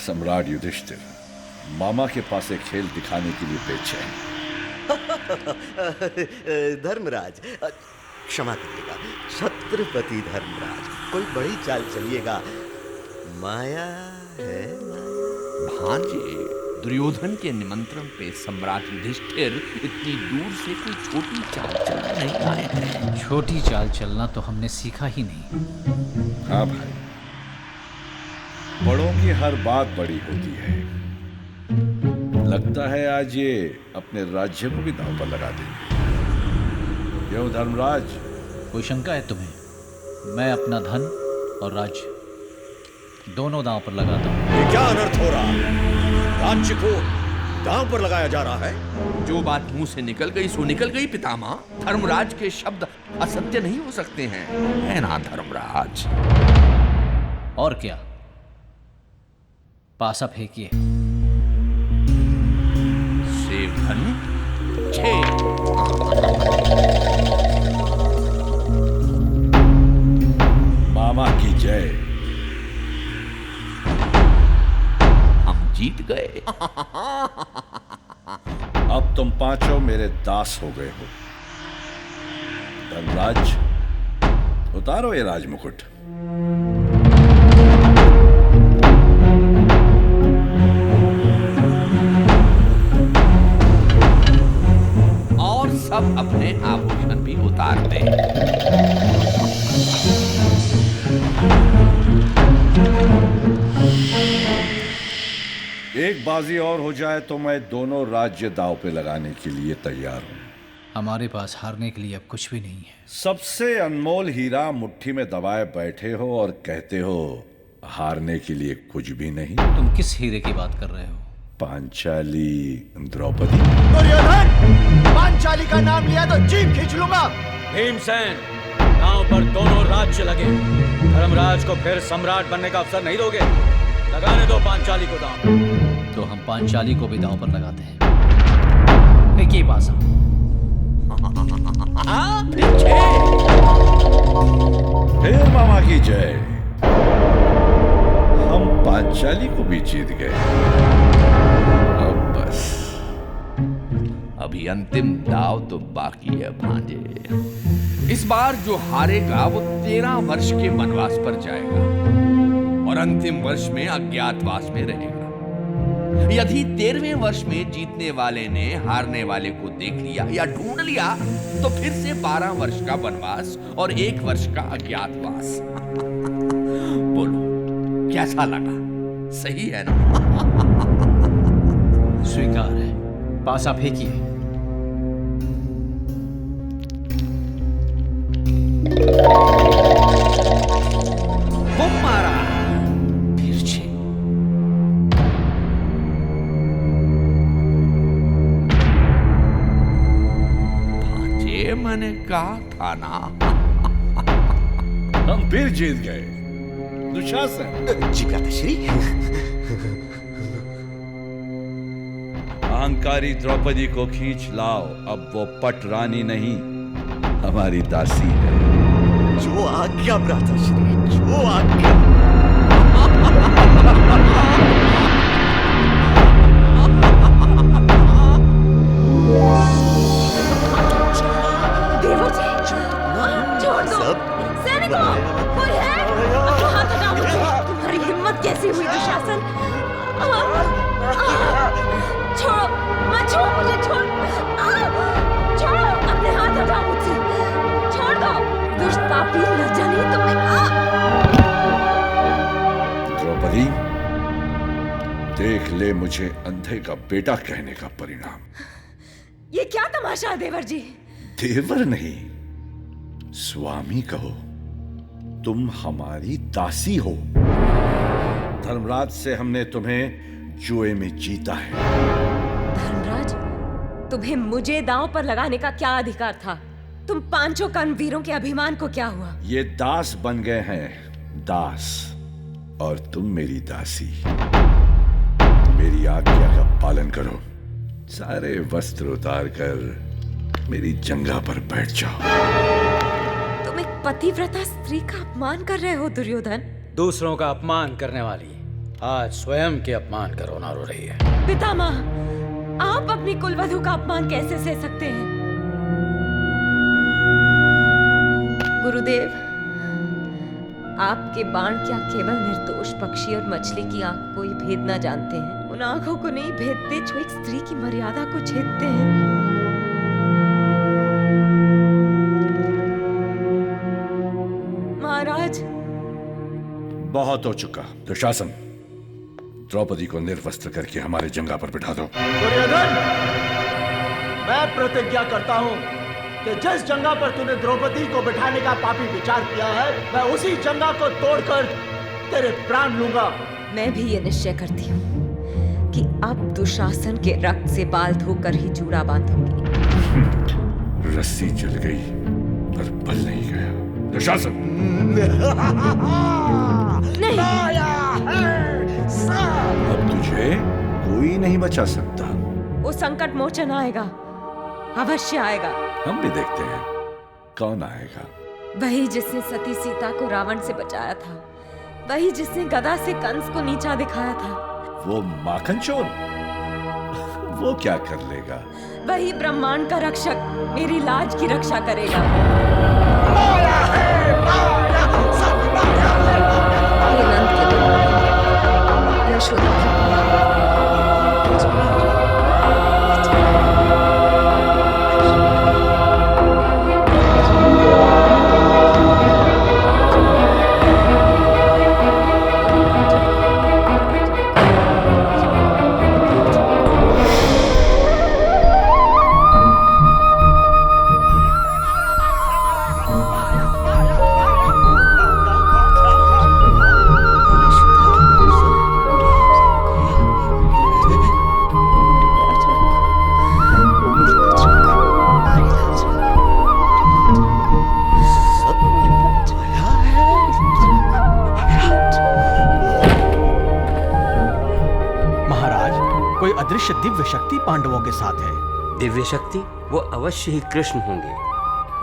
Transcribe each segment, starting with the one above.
सम्राट युधिष्ठिर मामा के पास एक खेल दिखाने के लिए बेचैन। धर्मराज, क्षमा करिएगा, छत्रपति धर्मराज, कोई बड़ी चाल चलिएगा। माया है माया। भांजे, दुर्योधन के निमंत्रण पे सम्राट युधिष्ठिर इतनी दूर से कोई छोटी चाल चलने नहीं आए हैं। छोटी चाल चलना तो हमने सीखा ही नहीं। हाँ भाई, बड़ों की हर बात बड़ी होती है। लगता है आज ये अपने राज्य को भी दांव पर लगा देंगे। क्यों धर्मराज, कोई शंका है तुम्हें? मैं अपना धन और राज्य दोनों दांव पर लगाता हूँ। ये क्या अनर्थ हो रहा है? राज्य को दांव पर लगाया जा रहा है। जो बात मुंह से निकल गई सो निकल गई पितामह। धर्मराज के शब्द असत्य नहीं हो सकते हैं, है ना धर्मराज? और क्या? पासा फेंकिए। सेवधन 6। मामा की जय। हम जीत गए। अब तुम पांचों मेरे दास हो गए हो। धर्मराज, उतारो ये राजमुकुट। और सब अपने आभूषण भी उतार दें। एक बाजी और हो जाए तो मैं दोनों राज्य दांव पे लगाने के लिए तैयार हूं। हमारे पास हारने के लिए अब कुछ भी नहीं है। सबसे अनमोल हीरा मुट्ठी में दबाए बैठे हो और कहते हो हारने के लिए कुछ भी नहीं। तुम किस हीरे की बात कर रहे हो? पांचाली द्रौपदी। दुर्योधन, पांचाली का नाम लिया तो जीभ खींच लूंगा। भीमसेन, दांव पर दोनों राज्य लगे। धर्मराज को फिर सम्राट बनने का अवसर नहीं दोगे? लगाने दो पांचाली को दांव। तो हम पांचाली को भी दांव पर लगाते हैं। एक ही पासा। फिर मामा की जय। हम पांचाली को भी जीत गए। अब बस अभी अंतिम दाव तो बाकी है भांजे। इस बार जो हारेगा वो 13 वर्ष के वनवास पर जाएगा और अंतिम वर्ष में अज्ञातवास में रहेगा। यदि 13वें वर्ष में जीतने वाले ने हारने वाले को देख लिया या ढूंढ लिया तो फिर से 12 वर्ष का वनवास और 1 वर्ष का अज्ञातवास। बोलो कैसा लगा? सही है ना? स्वीकार है। पासा फेंकिए। खूब मारा। फिर 6। भांजे, मैंने कहा था ना। हम फिर जीत गए। दुशासन, जी भ्राताश्री। अहंकारी द्रौपदी को खींच लाओ। अब वो पट रानी नहीं, हमारी दासी है। जो आज्ञा भ्राताश्री, जो आज्ञा। देवर जी, छोड़ दो। सैनिकों, कोई है? अपने हाथ हटाओ मुझसे। तुम्हारी हिम्मत कैसी हुई दुशासन? छोड़ो, मत छुओ मुझे, छोड़। छोड़ो, अपने हाथ हटाओ मुझसे। छोड़ दो, दुष्ट पापी, न जाने तुम्हें। द्रौपदी, देख ले मुझे अंधे का बेटा कहने का परिणाम। ये क्या तमाशा है देवर जी? देवर नहीं, स्वामी कहो। तुम हमारी दासी हो। धर्मराज से हमने तुम्हें जुए में जीता है। धर्मराज, तुम्हें मुझे दांव पर लगाने का क्या अधिकार था? तुम पांचों कर्मवीरों के अभिमान को क्या हुआ? ये दास बन गए हैं, दास। और तुम मेरी दासी। मेरी आज्ञा का पालन करो। सारे वस्त्र उतार कर मेरी जंगा पर बैठ जाओ। तुम एक पतिव्रता स्त्री का अपमान कर रहे हो दुर्योधन। दूसरों का अपमान करने वाली आज स्वयं के अपमान का रोना रो रही है। पितामह, आप अपनी कुलवधू का अपमान कैसे सह सकते हैं? गुरुदेव, आपके बाण क्या केवल निर्दोष पक्षी और मछली की आंख को ही भेद ना जानते हैं? उन आंखों को नहीं भेदते जो एक स्त्री की मर्यादा को छेदते हैं। महाराज, बहुत हो चुका। दुशासन, द्रौपदी को निर्वस्त्र करके हमारे जंगा पर बिठा दो। दुर्योधन, मैं प्रतिज्ञा करता हूँ कि जिस जंगा पर तूने द्रौपदी को बिठाने का पापी विचार किया है, मैं उसी जंगा को तोड़कर तेरे प्राण लूंगा। मैं भी ये निश्चय करती हूँ कि अब दुशासन के रक्त से बाल धोकर ही जूड़ा बांधूंगी। रस्सी जल गई पर बल नहीं गया। दुशासन, नहीं, अब तुझे कोई नहीं बचा सकता। वो संकट मोचन आएगा, अवश्य आएगा। हम भी देखते हैं कौन आएगा। वही जिसने सती सीता को रावण से बचाया था, वही जिसने गदा से कंस को नीचा दिखाया था। वो माखन चोर, वो क्या कर लेगा? वही ब्रह्मांड का रक्षक मेरी लाज की रक्षा करेगा। ये नंद के दो, यशोदा की अदृश्य दिव्य शक्ति पांडवों के साथ है। दिव्य शक्ति? वो अवश्य ही कृष्ण होंगे।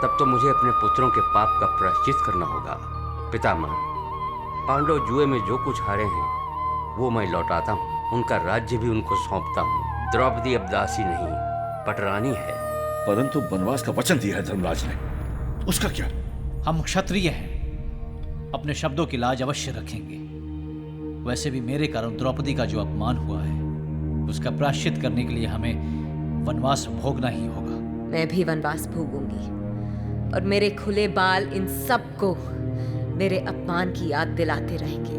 तब तो मुझे अपने पुत्रों के पाप का प्रायश्चित करना होगा। पितामह, पांडव जुए में जो कुछ हारे हैं वो मैं लौटाता हूँ। उनका राज्य भी उनको सौंपता हूँ। द्रौपदी अब दासी नहीं, पटरानी है। परंतु वनवास का वचन दिया है धर्मराज ने, उसका क्या? हम क्षत्रिय हैं, अपने शब्दों की लाज अवश्य रखेंगे। वैसे भी मेरे कारण द्रौपदी का जो अपमान हुआ है उसका प्रायश्चित करने के लिए हमें वनवास भोगना ही होगा। मैं भी वनवास भोगूंगी और मेरे खुले बाल इन सबको मेरे अपमान की याद दिलाते रहेंगे।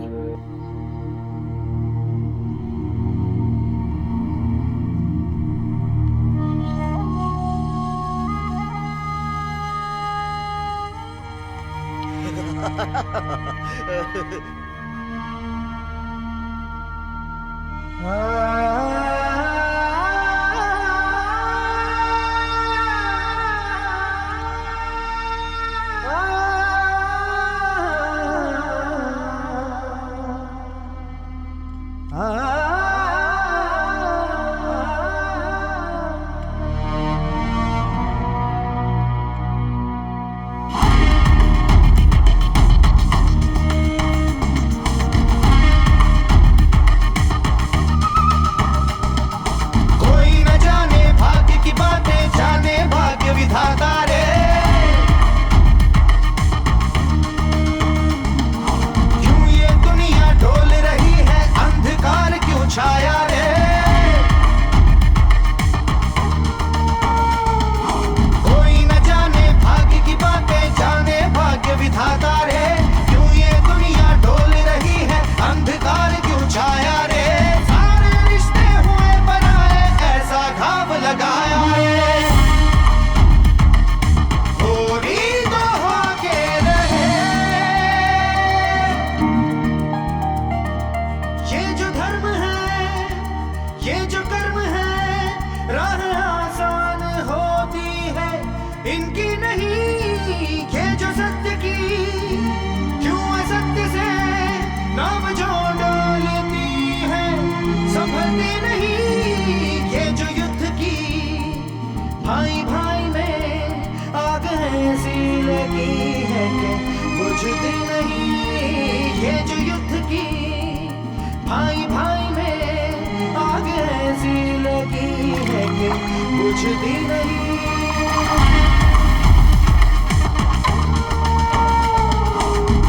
भाई भाई में आग ऐसी लगी है कि बुझती नहीं।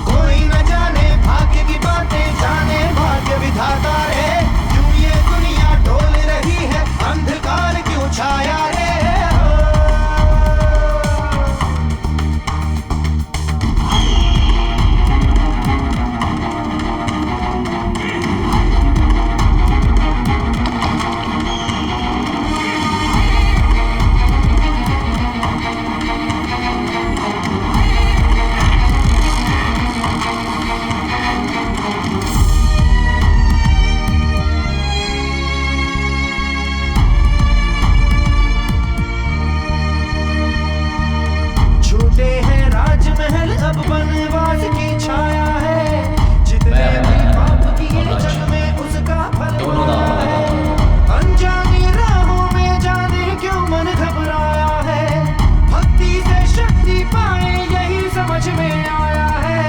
कोई न जाने भाग्य की बातें, जाने भाग्य विधाता रे। क्यों ये दुनिया डोल रही है, अंधकार क्यों छाया रे। छूटे हैं राजमहल, अब वनवास की छाया है। जितने भी पाप किए जग में उसका फल पाया है। अनजानी राहों में जाने क्यों मन घबराया है। भक्ति से शक्ति पाए यही समझ में आया है।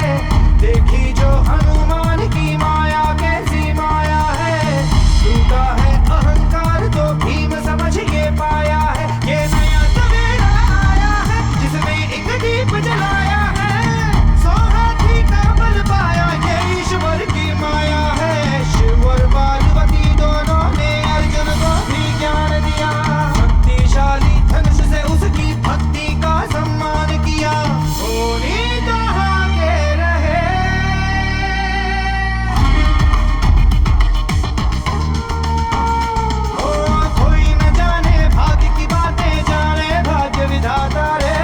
देखी जो हनुमान की माया कैसी माया है। टूटा है अहंकार तो भीम समझ के पाया है। ये नया सवेरा आया है जिसमें एक दीप जलाया है। सो हाथी का बल पाया ये ईश्वर की माया है। शिव और पार्वती दोनों ने अर्जुन को भी ज्ञान दिया। शक्तिशाली धनुष से उसकी भक्ति का सम्मान किया। धोनी कहाँ के रहे। ओ कोई न जाने भाग्य की बातें, जाने भाग्य विधाता रे।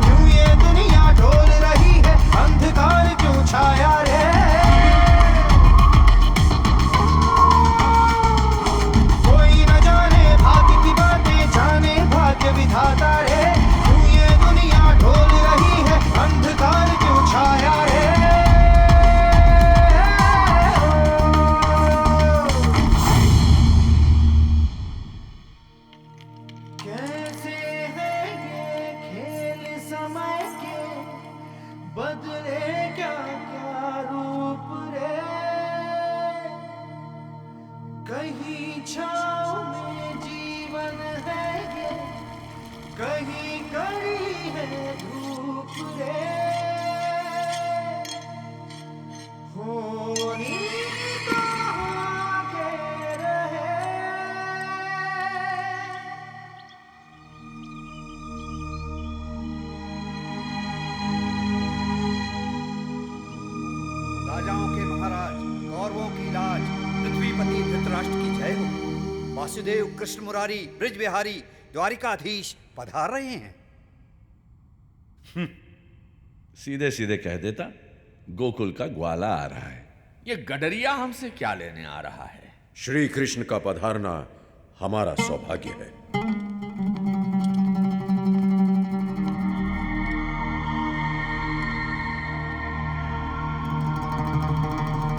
क्यों ये दुनिया डोल रही है, अंधकार क्यों छाया रे। कोई न जाने भाग्य की बातें, जाने भाग्य विधाता रे। क्यों ये दुनिया डोल रही है, अंधकार क्यों छाया रे। कैसे है ये खेल समय के, बदले क्या क्या रूप रे। कहीं छाँव में जीवन है ये, कहीं कड़ी है धूप रे। होनी कहाँ के रहे। राजाओं के महाराज, कौरवों की लाज, पृथ्वीपति धृतराष्ट्र की जय हो। वासुदेव, कृष्ण मुरारी, ब्रिज बिहारी, द्वारिकाधीश पधार रहे हैं। सीधे सीधे कह देता, गोकुल का ग्वाला आ रहा है। ये गडरिया हमसे क्या लेने आ रहा है? श्री कृष्ण का पधारना हमारा सौभाग्य है।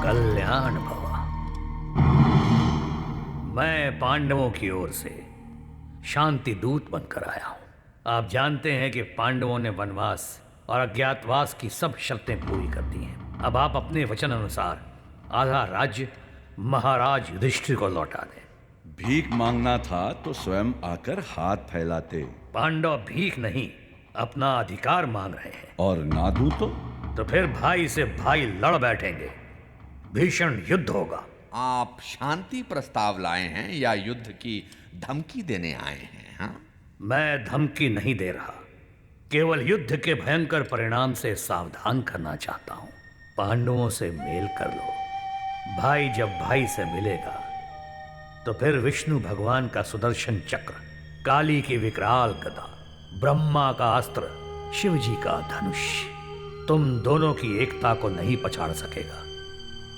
कल्याण भवा। मैं पांडवों की ओर से शांति दूत बनकर आया हूं। आप जानते हैं कि पांडवों ने वनवास और अज्ञातवास की सब शर्तें पूरी कर दी हैं। अब आप अपने वचन अनुसार आधा राज्य महाराज युधिष्ठिर को लौटा दें। भीख मांगना था तो स्वयं आकर हाथ फैलाते। पांडव भीख नहीं, अपना अधिकार मांग रहे हैं। और ना दूं तो फिर भाई से भाई लड़ बैठेंगे, भीषण युद्ध होगा। आप शांति प्रस्ताव लाए हैं या युद्ध की धमकी देने आए हैं? हाँ? मैं धमकी नहीं दे रहा, केवल युद्ध के भयंकर परिणाम से सावधान करना चाहता हूं। पांडवों से मेल कर लो। भाई जब भाई से मिलेगा तो फिर विष्णु भगवान का सुदर्शन चक्र, काली की विकराल गदा, ब्रह्मा का अस्त्र, शिव जी का धनुष तुम दोनों की एकता को नहीं पछाड़ सकेगा।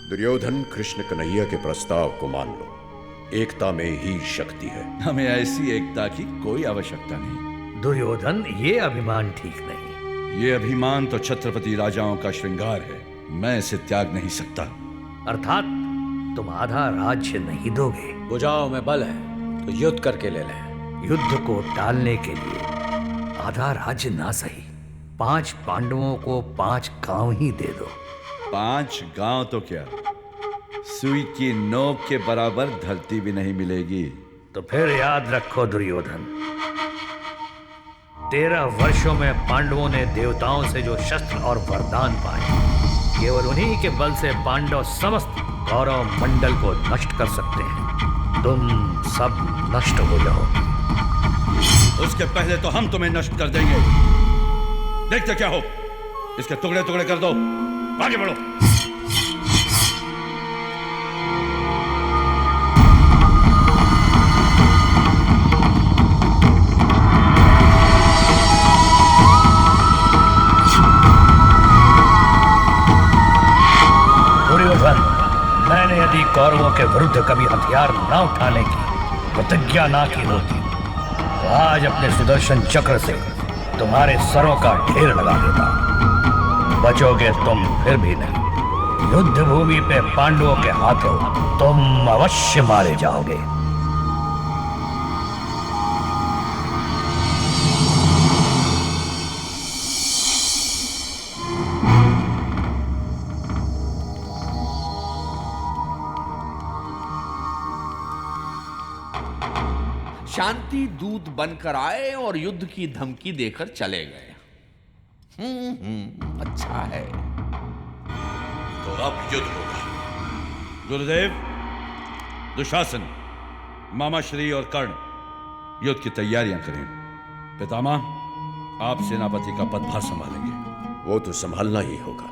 दुर्योधन, कृष्ण कन्हैया के प्रस्ताव को मान लो। एकता में ही शक्ति है। हमें ऐसी एकता की कोई आवश्यकता नहीं। दुर्योधन, ये अभिमान ठीक नहीं। ये अभिमान तो छत्रपति राजाओं का श्रृंगार है। मैं इसे त्याग नहीं सकता। अर्थात तुम आधा राज्य नहीं दोगे? भुजाओं में बल है तो युद्ध करके ले लें। युद्ध को टालने के लिए आधा राज्य ना सही, 5 पांडवों को 5 गांव ही दे दो। 5 गांव तो क्या, सुई की नोक के बराबर धरती भी नहीं मिलेगी। तो फिर याद रखो दुर्योधन, 13 वर्षों में पांडवों ने देवताओं से जो शस्त्र और वरदान पाए, केवल उन्हीं के बल से पांडव समस्त कौरव मंडल को नष्ट कर सकते हैं। तुम सब नष्ट हो जाओ। उसके पहले तो हम तुम्हें नष्ट कर देंगे। देखते क्या हो, इसके टुकड़े टुकड़े कर दो, आगे बढ़ो। मैंने यदि कौरवों के विरुद्ध कभी हथियार न उठाने की प्रतिज्ञा ना की होती तो आज अपने सुदर्शन चक्र से तुम्हारे सरों का ढेर लगा देता। बचोगे तुम फिर भी नहीं। युद्ध भूमि पे पांडवों के हाथों तुम अवश्य मारे जाओगे। शांति दूत बनकर आए और युद्ध की धमकी देकर चले गए। अच्छा है। तो अब युद्ध होगा। गुरुदेव, दुशासन, मामाश्री और कर्ण युद्ध की तैयारियां करें। पितामह, आप सेनापति का पदभार संभालेंगे। वो तो संभालना ही होगा,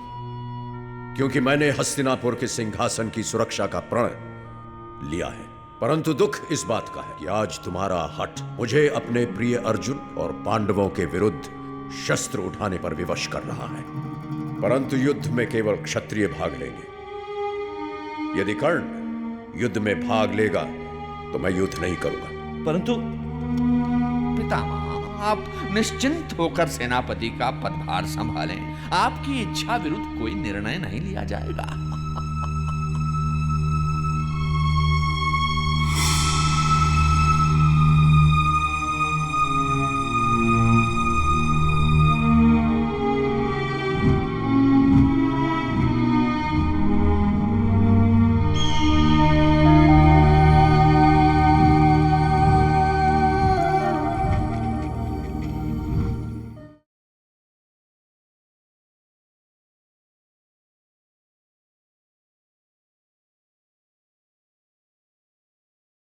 क्योंकि मैंने हस्तिनापुर के सिंहासन की सुरक्षा का प्रण लिया है। परंतु दुख इस बात का है कि आज तुम्हारा हठ मुझे अपने प्रिय अर्जुन और पांडवों के विरुद्ध शस्त्र उठाने पर विवश कर रहा है। परंतु युद्ध में केवल क्षत्रिय भाग लेंगे। यदि कर्ण युद्ध में भाग लेगा तो मैं युद्ध नहीं करूंगा। परंतु पितामह, आप निश्चिंत होकर सेनापति का पदभार संभालें। आपकी इच्छा विरुद्ध कोई निर्णय नहीं लिया जाएगा।